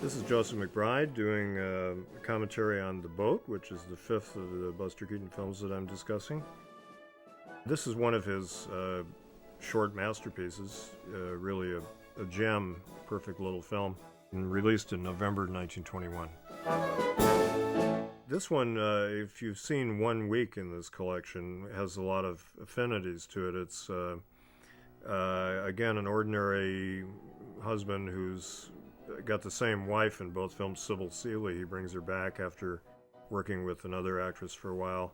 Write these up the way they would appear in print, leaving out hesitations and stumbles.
This is Joseph McBride doing a commentary on The Boat, which is the fifth of the Buster Keaton films that I'm discussing. This is one of his short masterpieces, really a gem, perfect little film, and released in November 1921. This one, if you've seen 1 week in this collection, has a lot of affinities to it. It's, again, an ordinary husband who's got the same wife in both films, Sybil Seeley. He brings her back after working with another actress for a while.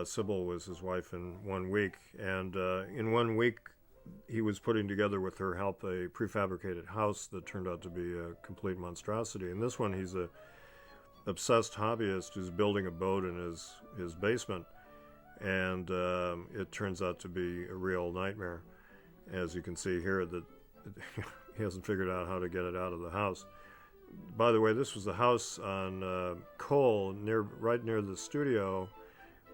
Sybil was his wife in 1 week, and in 1 week he was putting together with her help a prefabricated house that turned out to be a complete monstrosity. In this one, he's a obsessed hobbyist who's building a boat in his basement, and it turns out to be a real nightmare. As you can see here, that he hasn't figured out how to get it out of the house. By the way, this was the house on Cole, right near the studio.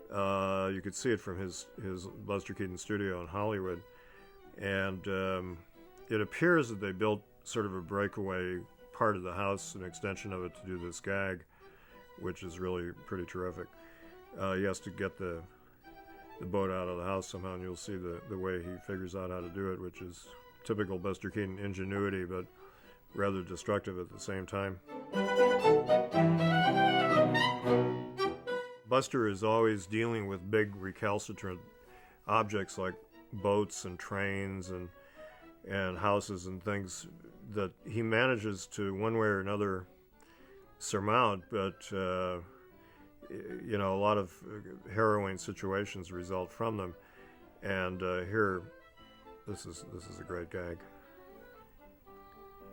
You could see it from his Buster Keaton studio in Hollywood. And it appears that they built sort of a breakaway part of the house, an extension of it, to do this gag, which is really pretty terrific. He has to get the boat out of the house somehow, and you'll see the way he figures out how to do it, which is typical Buster Keaton ingenuity, but rather destructive at the same time. Buster is always dealing with big recalcitrant objects like boats and trains and houses and things that he manages to, one way or another, surmount, but a lot of harrowing situations result from them. And here, this is a great gag.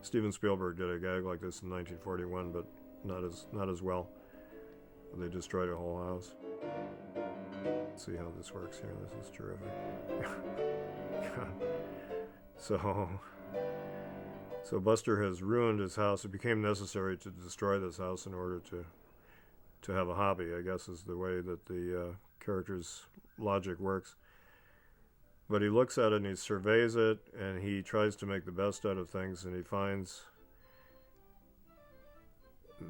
Steven Spielberg did a gag like this in 1941, but not as well. They destroyed a whole house. Let's see how this works here. This is terrific. So Buster has ruined his house. It became necessary to destroy this house in order to have a hobby, I guess, is the way that the character's logic works. But he looks at it and he surveys it, and he tries to make the best out of things, and he finds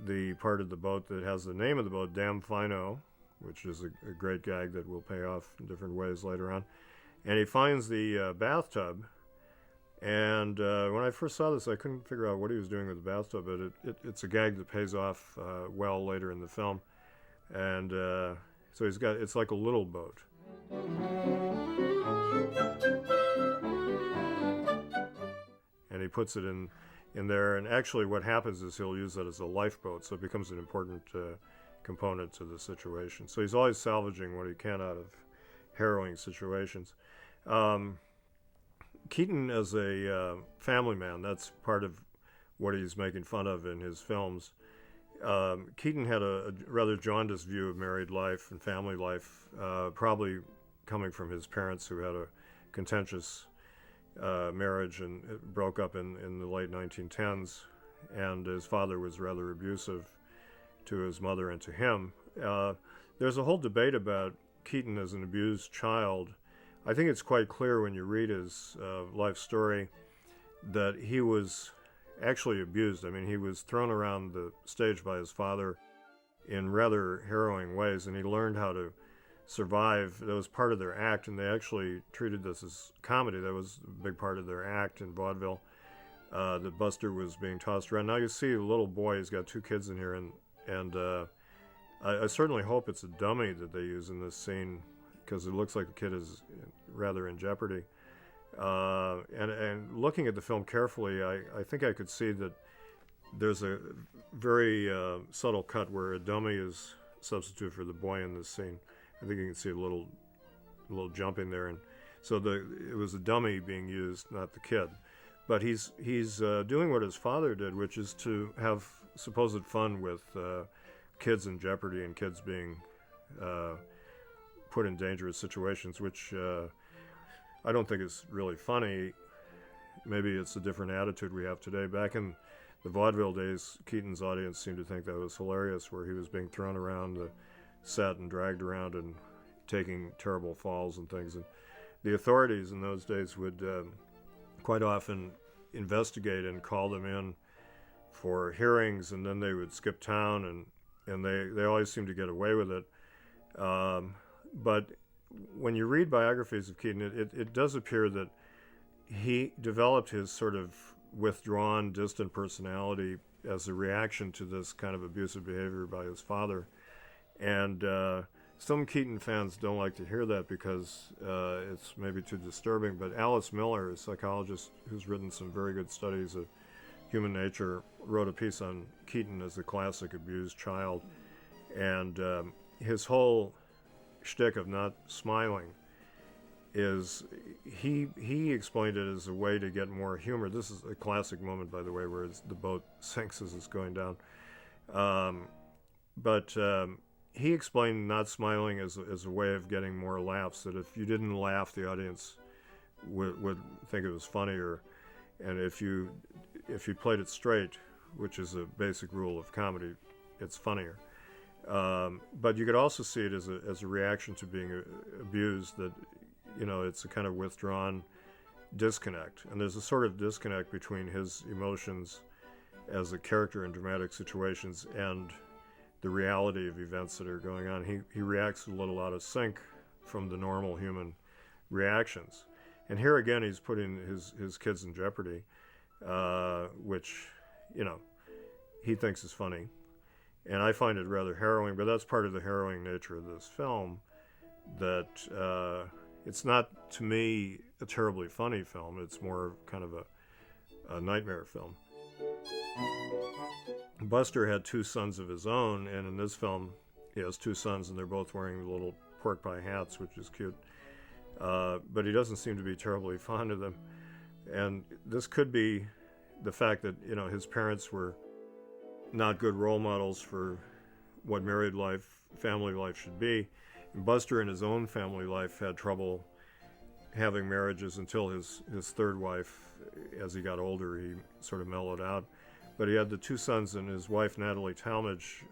the part of the boat that has the name of the boat, Damfino, which is a great gag that will pay off in different ways later on. And he finds the bathtub, and when I first saw this, I couldn't figure out what he was doing with the bathtub, but it's a gag that pays off well later in the film. And so it's like a little boat. And he puts it in there, and actually what happens is he'll use that as a lifeboat, so it becomes an important component to the situation. So he's always salvaging what he can out of harrowing situations. Keaton, as a family man, that's part of what he's making fun of in his films. Keaton had a rather jaundiced view of married life and family life, probably coming from his parents, who had a contentious marriage, and it broke up in the late 1910s, and his father was rather abusive to his mother and to him. There's a whole debate about Keaton as an abused child. I think it's quite clear when you read his life story that he was actually abused. I mean, he was thrown around the stage by his father in rather harrowing ways, and he learned how to survive. That was part of their act, and they actually treated this as comedy. That was a big part of their act in vaudeville, that Buster was being tossed around. Now you see a little boy, he's got two kids in here, and I certainly hope it's a dummy that they use in this scene, because it looks like the kid is rather in jeopardy. And looking at the film carefully, I think I could see that there's a very subtle cut where a dummy is substituted for the boy in this scene. I think you can see a little jumping there, and so it was a dummy being used, not the kid. But he's doing what his father did, which is to have supposed fun with kids in jeopardy and kids being put in dangerous situations, which I don't think is really funny. Maybe it's a different attitude we have today. Back in the vaudeville days, Keaton's audience seemed to think that was hilarious, where he was being thrown around the set and dragged around and taking terrible falls and things. And the authorities in those days would quite often investigate and call them in for hearings, and then they would skip town, and they always seem to get away with it. But when you read biographies of Keaton, it does appear that he developed his sort of withdrawn, distant personality as a reaction to this kind of abusive behavior by his father. And some Keaton fans don't like to hear that because it's maybe too disturbing, but Alice Miller, a psychologist who's written some very good studies of human nature, wrote a piece on Keaton as a classic abused child. And his whole shtick of not smiling is he explained it as a way to get more humor. This is a classic moment, by the way, where the boat sinks as it's going down. But he explained not smiling as a way of getting more laughs, that if you didn't laugh, the audience would think it was funnier. And if you played it straight, which is a basic rule of comedy, it's funnier. But you could also see it as a reaction to being abused, that, it's a kind of withdrawn disconnect. And there's a sort of disconnect between his emotions as a character in dramatic situations and the reality of events that are going on. He reacts a little out of sync from the normal human reactions. And here again, he's putting his kids in jeopardy, which, he thinks is funny. And I find it rather harrowing, but that's part of the harrowing nature of this film, that it's not, to me, a terribly funny film. It's more kind of a nightmare film. Buster had two sons of his own, and in this film, he has two sons, and they're both wearing little pork pie hats, which is cute. But he doesn't seem to be terribly fond of them. And this could be the fact that, his parents were not good role models for what married life, family life should be. And Buster in his own family life had trouble having marriages until his third wife. As he got older, he sort of mellowed out. But he had the two sons, and his wife, Natalie Talmadge,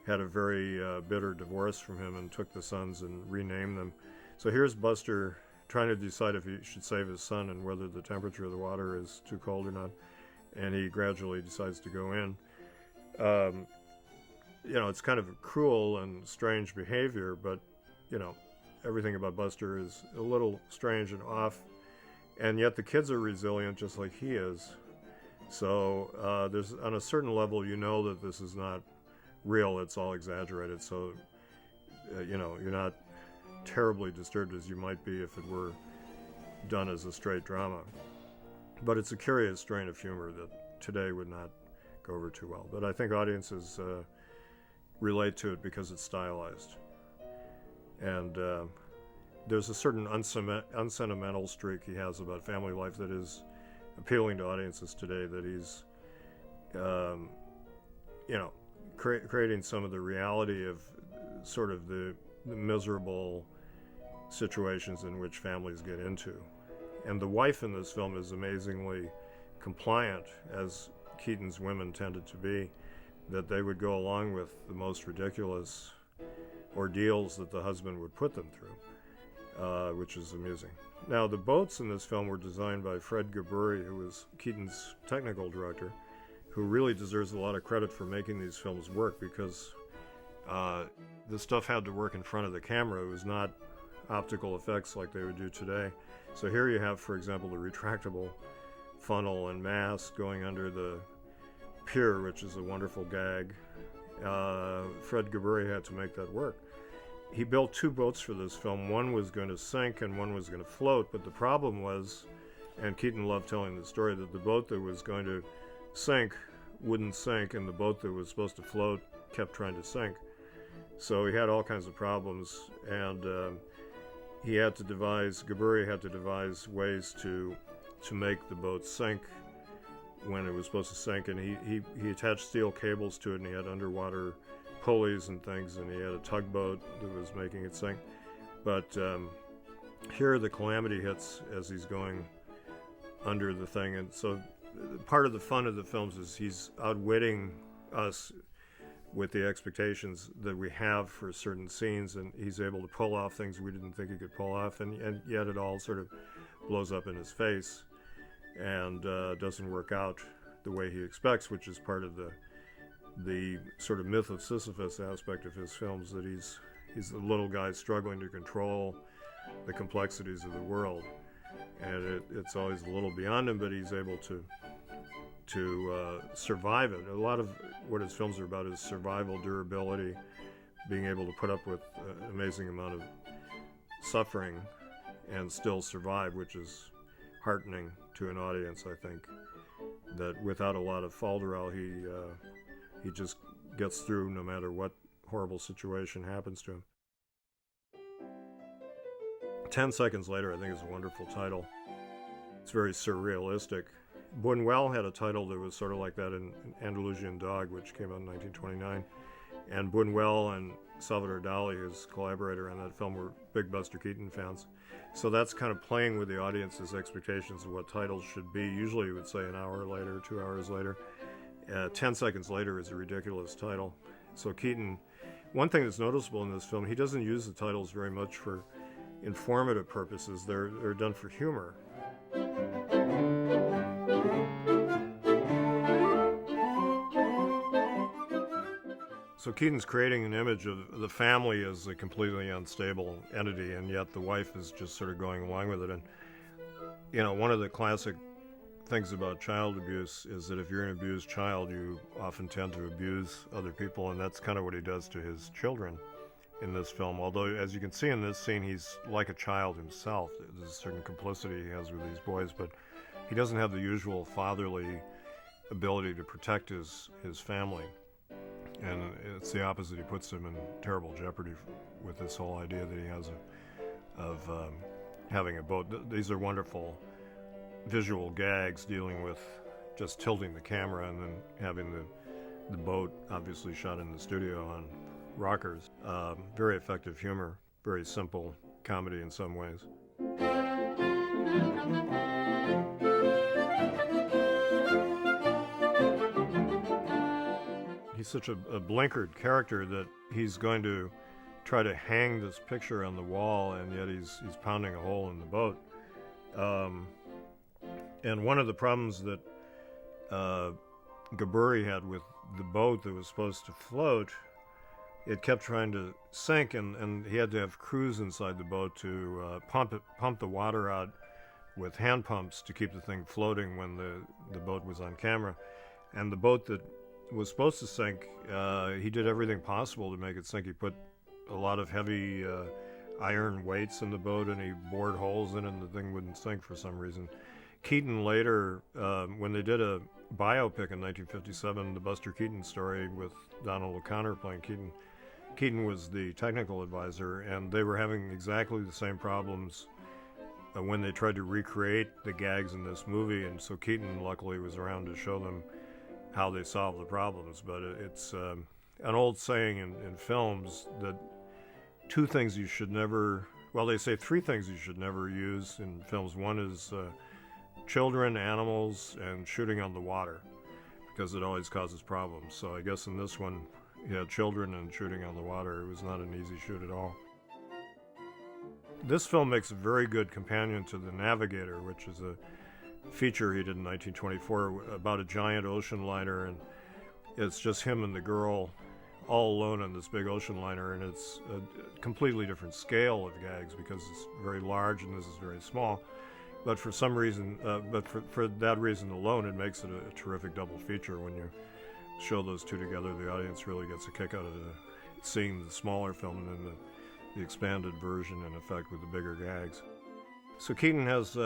had a very bitter divorce from him and took the sons and renamed them. So here's Buster trying to decide if he should save his son and whether the temperature of the water is too cold or not. And he gradually decides to go in. It's kind of cruel and strange behavior, but, everything about Buster is a little strange and off. And yet the kids are resilient just like he is. So there's, on a certain level, that this is not real. It's all exaggerated. So, you're not terribly disturbed as you might be if it were done as a straight drama. But it's a curious strain of humor that today would not go over too well. But I think audiences relate to it because it's stylized. And there's a certain unsentimental streak he has about family life that is appealing to audiences today, that he's, creating some of the reality of sort of the miserable situations in which families get into. And the wife in this film is amazingly compliant, as Keaton's women tended to be, that they would go along with the most ridiculous ordeals that the husband would put them through, which is amusing. Now, the boats in this film were designed by Fred Gaburi, who was Keaton's technical director, who really deserves a lot of credit for making these films work, because the stuff had to work in front of the camera. It was not optical effects like they would do today. So here you have, for example, the retractable funnel and mast going under the pier, which is a wonderful gag. Fred Gaburi had to make that work. He built two boats for this film. One was going to sink and one was going to float, but the problem was, and Keaton loved telling the story, that the boat that was going to sink wouldn't sink, and the boat that was supposed to float kept trying to sink. So he had all kinds of problems, and Gaburi had to devise ways to make the boat sink when it was supposed to sink, and he attached steel cables to it, and he had underwater pulleys and things, and he had a tugboat that was making it sink. But here the calamity hits as he's going under the thing, and so part of the fun of the films is he's outwitting us with the expectations that we have for certain scenes, and he's able to pull off things we didn't think he could pull off, and yet it all sort of blows up in his face and doesn't work out the way he expects, which is part of the sort of myth of Sisyphus aspect of his films, that he's the little guy struggling to control the complexities of the world, and it's always a little beyond him, but he's able to survive it. A lot of what his films are about is survival, durability, being able to put up with an amazing amount of suffering and still survive, which is heartening to an audience. I think that without a lot of falderall, he just gets through no matter what horrible situation happens to him. 10 Seconds Later, I think, is a wonderful title. It's very surrealistic. Buñuel had a title that was sort of like that in Andalusian Dog, which came out in 1929. And Buñuel and Salvador Dali, his collaborator on that film, were big Buster Keaton fans. So that's kind of playing with the audience's expectations of what titles should be. Usually you would say an hour later, 2 hours later. 10 Seconds Later is a ridiculous title. So Keaton, one thing that's noticeable in this film, he doesn't use the titles very much for informative purposes. They're done for humor. So Keaton's creating an image of the family as a completely unstable entity, and yet the wife is just sort of going along with it. And, you know, one of the classic things about child abuse is that if you're an abused child, you often tend to abuse other people, and that's kind of what he does to his children in this film. Although, as you can see in this scene, he's like a child himself. There's a certain complicity he has with these boys, but he doesn't have the usual fatherly ability to protect his family. And it's the opposite. He puts him in terrible jeopardy with this whole idea that he has of having a boat. These are wonderful visual gags dealing with just tilting the camera and then having the boat obviously shot in the studio on rockers. Very effective humor, very simple comedy in some ways. He's such a blinkered character that he's going to try to hang this picture on the wall, and yet he's pounding a hole in the boat. And one of the problems that Gaburi had with the boat that was supposed to float, it kept trying to sink, and he had to have crews inside the boat to pump the water out with hand pumps to keep the thing floating when the boat was on camera. And the boat that was supposed to sink, he did everything possible to make it sink. He put a lot of heavy iron weights in the boat, and he bored holes in it, and the thing wouldn't sink for some reason. Keaton later, when they did a biopic in 1957, the Buster Keaton story with Donald O'Connor playing Keaton, Keaton was the technical advisor, and they were having exactly the same problems when they tried to recreate the gags in this movie, and so Keaton luckily was around to show them how they solved the problems. But it's an old saying in films that two things you should never, well, they say three things you should never use in films. One is children, animals, and shooting on the water, because it always causes problems. So I guess in this one, you had children and shooting on the water. It was not an easy shoot at all. This film makes a very good companion to The Navigator, which is a feature he did in 1924 about a giant ocean liner, and it's just him and the girl all alone on this big ocean liner, and it's a completely different scale of gags because it's very large and this is very small. But for some reason, for that reason alone, it makes it a terrific double feature. When you show those two together, the audience really gets a kick out of seeing the smaller film and then the expanded version, in effect, with the bigger gags. So Keaton has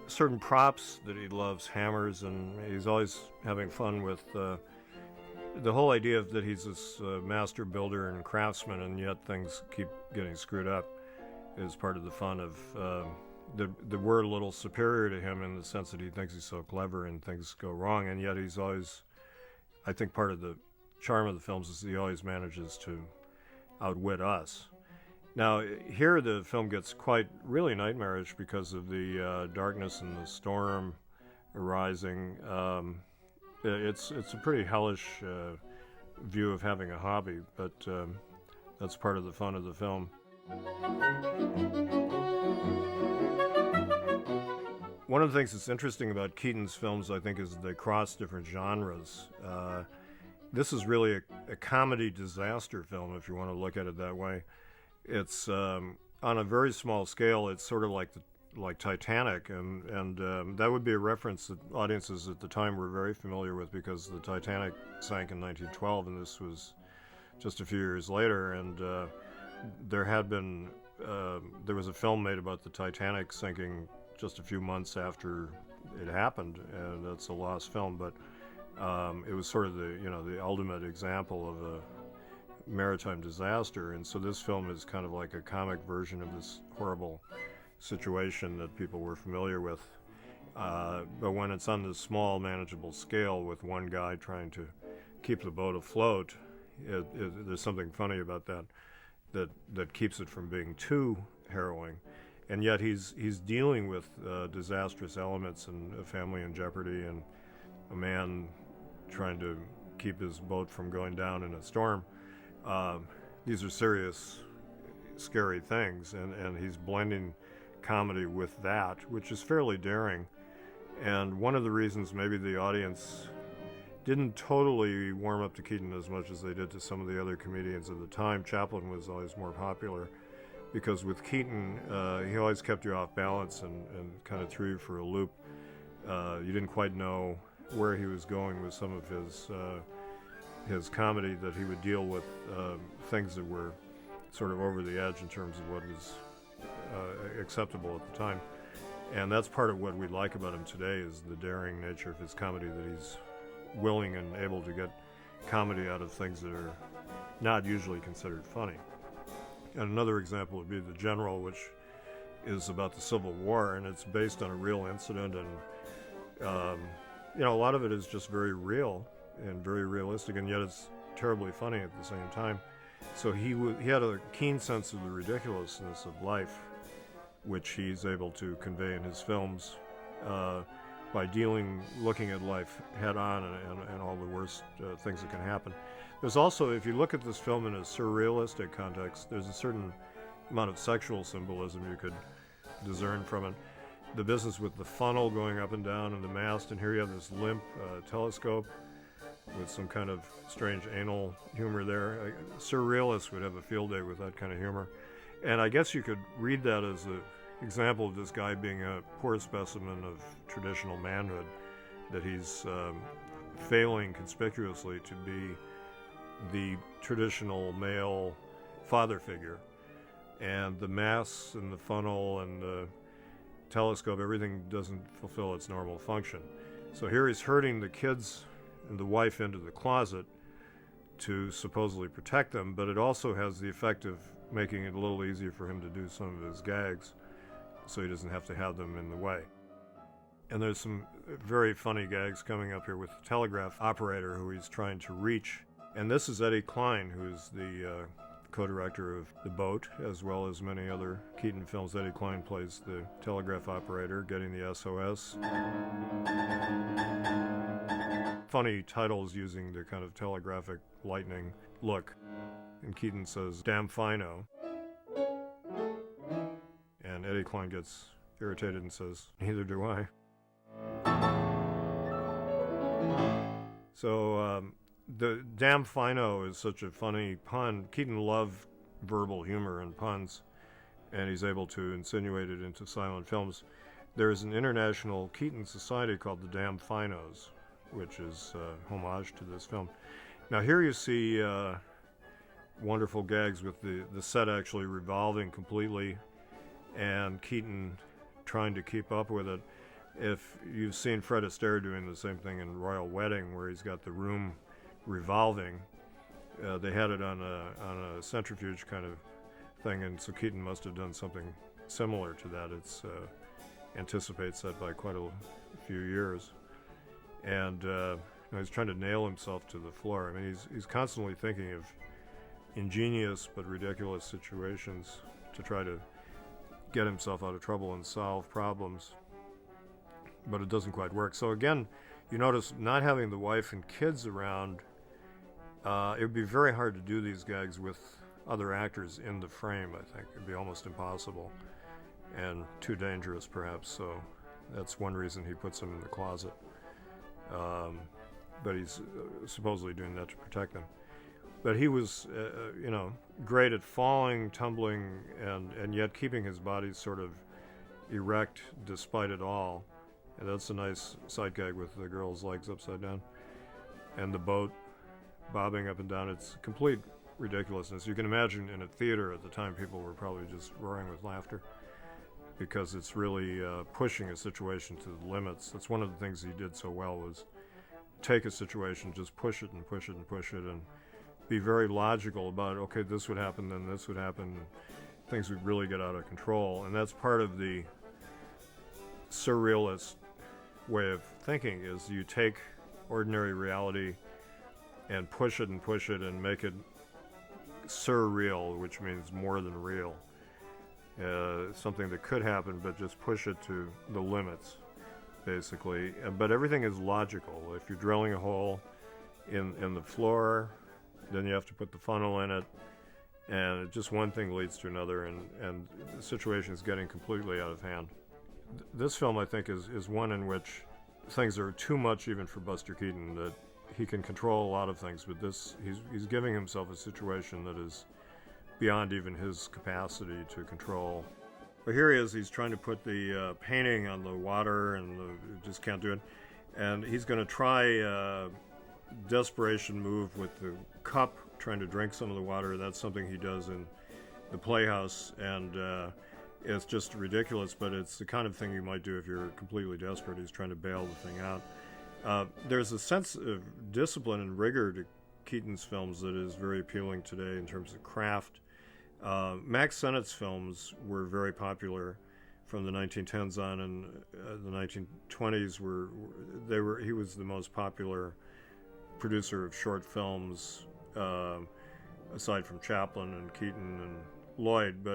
certain props that he loves, hammers, and he's always having fun with the whole idea of that he's this master builder and craftsman, and yet things keep getting screwed up is part of the fun of that we're a little superior to him in the sense that he thinks he's so clever and things go wrong, and yet he's always, I think part of the charm of the films is he always manages to outwit us. Now, here the film gets quite really nightmarish because of the darkness and the storm arising. It's a pretty hellish view of having a hobby, but that's part of the fun of the film. One of the things that's interesting about Keaton's films, I think, is they cross different genres. This is really a comedy disaster film, if you want to look at it that way. It's on a very small scale. It's sort of like Titanic, and that would be a reference that audiences at the time were very familiar with, because the Titanic sank in 1912, and this was just a few years later. And there was a film made about the Titanic sinking just a few months after it happened, and that's a lost film. But it was sort of the ultimate example of a maritime disaster, and so this film is kind of like a comic version of this horrible situation that people were familiar with. But when it's on this small, manageable scale with one guy trying to keep the boat afloat, there's something funny about that keeps it from being too harrowing. And yet he's dealing with disastrous elements and a family in jeopardy and a man trying to keep his boat from going down in a storm. These are serious, scary things, and he's blending comedy with that, which is fairly daring. And one of the reasons maybe the audience didn't totally warm up to Keaton as much as they did to some of the other comedians of the time. Chaplin was always more popular, because with Keaton, he always kept you off balance and kind of threw you for a loop. You didn't quite know where he was going with some of his comedy, that he would deal with things that were sort of over the edge in terms of what was acceptable at the time. And that's part of what we like about him today, is the daring nature of his comedy, that he's willing and able to get comedy out of things that are not usually considered funny. And another example would be The General, which is about the Civil War, and it's based on a real incident, and a lot of it is just very real and very realistic, and yet it's terribly funny at the same time. So he had a keen sense of the ridiculousness of life, which he's able to convey in his films by looking at life head on and all the worst things that can happen. There's also, if you look at this film in a surrealistic context, there's a certain amount of sexual symbolism you could discern from it. The business with the funnel going up and down and the mast, and here you have this limp telescope with some kind of strange anal humor there. Surrealists would have a field day with that kind of humor. And I guess you could read that as an example of this guy being a poor specimen of traditional manhood, that he's failing conspicuously to be the traditional male father figure. And the mass and the funnel and the telescope, everything doesn't fulfill its normal function. So here he's herding the kids and the wife into the closet to supposedly protect them, but it also has the effect of making it a little easier for him to do some of his gags, so he doesn't have to have them in the way. And there's some very funny gags coming up here with the telegraph operator who he's trying to reach. And this is Eddie Klein, who's the co-director of The Boat, as well as many other Keaton films. Eddie Klein plays the telegraph operator, getting the SOS. Funny titles using the kind of telegraphic lightning look. And Keaton says, "Damn fino." And Eddie Klein gets irritated and says, "Neither do I." So the "damn fino" is such a funny pun. Keaton loved verbal humor and puns, and he's able to insinuate it into silent films. There is an international Keaton society called the Damn Finos, which is homage to this film. Now here you see wonderful gags with the set actually revolving completely, and Keaton trying to keep up with it. If you've seen Fred Astaire doing the same thing in Royal Wedding, where he's got the room revolving, they had it on a centrifuge kind of thing, and so Keaton must have done something similar to that. It's anticipates that by quite a few years, and he's trying to nail himself to the floor. I mean, he's constantly thinking of ingenious but ridiculous situations to try to get himself out of trouble and solve problems, but it doesn't quite work. So again, you notice not having the wife and kids around, it would be very hard to do these gags with other actors in the frame. I think it'd be almost impossible, and too dangerous perhaps. So That's one reason he puts them in the closet. But he's supposedly doing that to protect them. But he was, great at falling, tumbling, and yet keeping his body sort of erect despite it all. And that's a nice sight gag with the girl's legs upside down. And the boat bobbing up and down. It's complete ridiculousness. You can imagine in a theater at the time people were probably just roaring with laughter because it's really pushing a situation to the limits. That's one of the things he did so well, was take a situation, just push it and push it and push it, and be very logical about, okay, this would happen, then this would happen. Things would really get out of control. And that's part of the surrealist way of thinking, is you take ordinary reality and push it and make it surreal, which means more than real. Something that could happen, but just push it to the limits, basically. But everything is logical. If you're drilling a hole in the floor, then you have to put the funnel in it, and just one thing leads to another, and the situation is getting completely out of hand. This film, I think, is one in which things are too much even for Buster Keaton, that he can control a lot of things, but this, he's giving himself a situation that is beyond even his capacity to control. But here he is, he's trying to put the painting on the water, and just can't do it. And he's going to try a desperation move with the cup, trying to drink some of the water. That's something he does in the Playhouse, and it's just ridiculous, but it's the kind of thing you might do if you're completely desperate. He's trying to bail the thing out. There's a sense of discipline and rigor to Keaton's films that is very appealing today in terms of craft. Max Sennett's films were very popular from the 1910s on, and the 1920s he was the most popular producer of short films, aside from Chaplin and Keaton and Lloyd,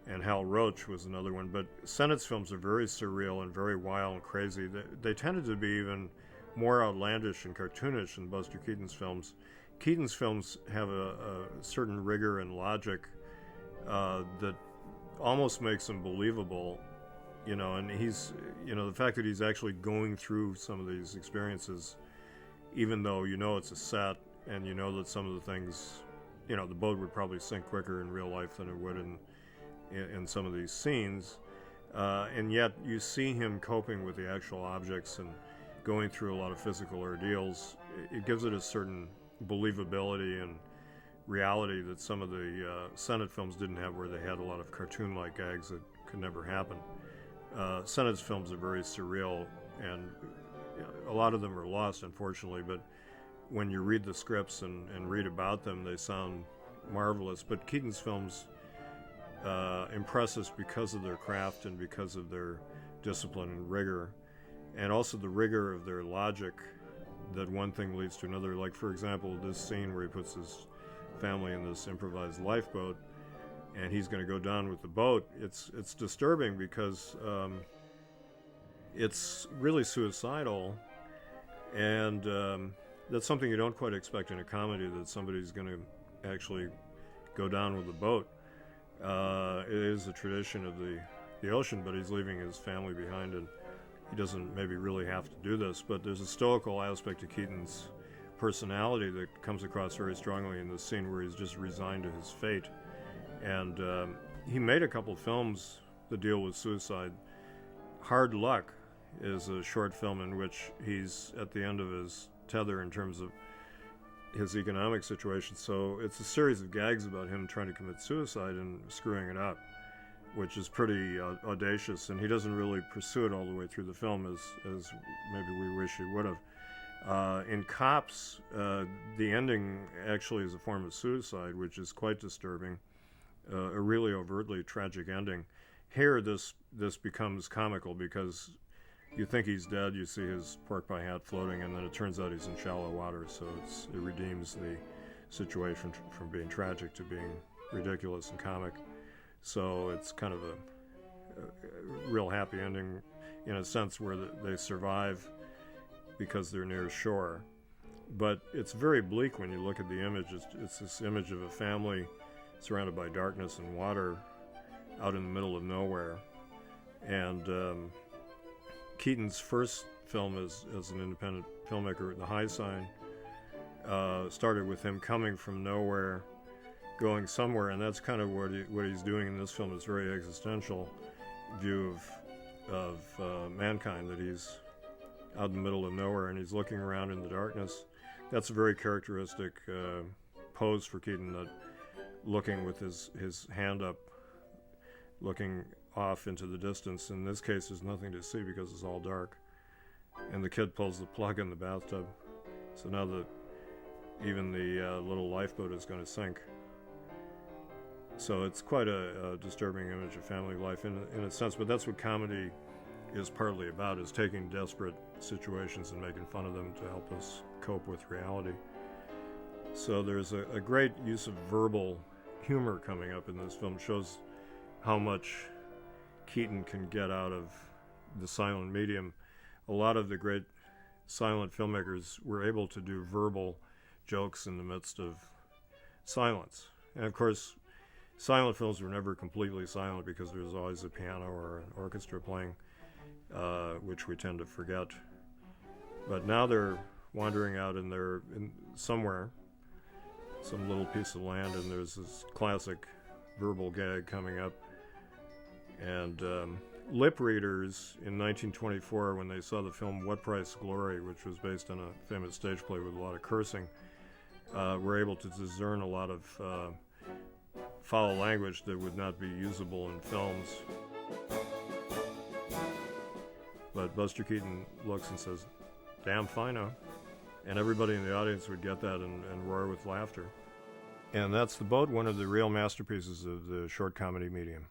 and Hal Roach was another one. But Sennett's films are very surreal and very wild and crazy. They tended to be even more outlandish and cartoonish than Buster Keaton's films. Keaton's films have a certain rigor and logic that almost makes them believable, and he's, the fact that he's actually going through some of these experiences, even though it's a set, and that some of the things, the boat would probably sink quicker in real life than it would in some of these scenes, and yet you see him coping with the actual objects and going through a lot of physical ordeals. It gives it a certain believability and reality that some of the Sennett films didn't have, where they had a lot of cartoon-like gags that could never happen. Sennett's films are very surreal, and a lot of them are lost, unfortunately, but when you read the scripts and read about them, they sound marvelous. But Keaton's films impress us because of their craft and because of their discipline and rigor, and also the rigor of their logic, that one thing leads to another. Like, for example, this scene where he puts his family in this improvised lifeboat and he's going to go down with the boat. It's disturbing because it's really suicidal, and that's something you don't quite expect in a comedy, that somebody's going to actually go down with the boat. It is a tradition of the ocean, but he's leaving his family behind, and he doesn't maybe really have to do this. But there's a stoical aspect to Keaton's personality that comes across very strongly in this scene, where he's just resigned to his fate. And he made a couple films that deal with suicide. Hard Luck is a short film in which he's at the end of his tether in terms of his economic situation. So it's a series of gags about him trying to commit suicide and screwing it up, which is pretty audacious, and he doesn't really pursue it all the way through the film as maybe we wish he would have. In Cops, the ending actually is a form of suicide, which is quite disturbing, a really overtly tragic ending. Here, this becomes comical because you think he's dead, you see his pork pie hat floating, and then it turns out he's in shallow water, so it redeems the situation from being tragic to being ridiculous and comic. So it's kind of a real happy ending in a sense, where they survive because they're near shore. But it's very bleak when you look at the image. It's this image of a family surrounded by darkness and water out in the middle of nowhere. And Keaton's first film as an independent filmmaker, The High Sign, started with him coming from nowhere, going somewhere, and that's kind of what he's doing in this film. Is very existential view of mankind, that he's out in the middle of nowhere and he's looking around in the darkness. That's a very characteristic pose for Keaton, that looking with his hand up, looking off into the distance. In this case, there's nothing to see because it's all dark. And the kid pulls the plug in the bathtub. So now even the little lifeboat is going to sink. So it's quite a disturbing image of family life in a sense, but that's what comedy is partly about, is taking desperate situations and making fun of them to help us cope with reality. So there's a great use of verbal humor coming up in this film. Shows how much Keaton can get out of the silent medium. A lot of the great silent filmmakers were able to do verbal jokes in the midst of silence. And of course, silent films were never completely silent because there's always a piano or an orchestra playing, which we tend to forget. But now they're wandering out in somewhere, some little piece of land, and there's this classic verbal gag coming up. And lip readers in 1924, when they saw the film What Price Glory, which was based on a famous stage play with a lot of cursing, were able to discern a lot of foul language that would not be usable in films. But Buster Keaton looks and says, "Damn fino," and everybody in the audience would get that and roar with laughter. And that's The Boat, one of the real masterpieces of the short comedy medium.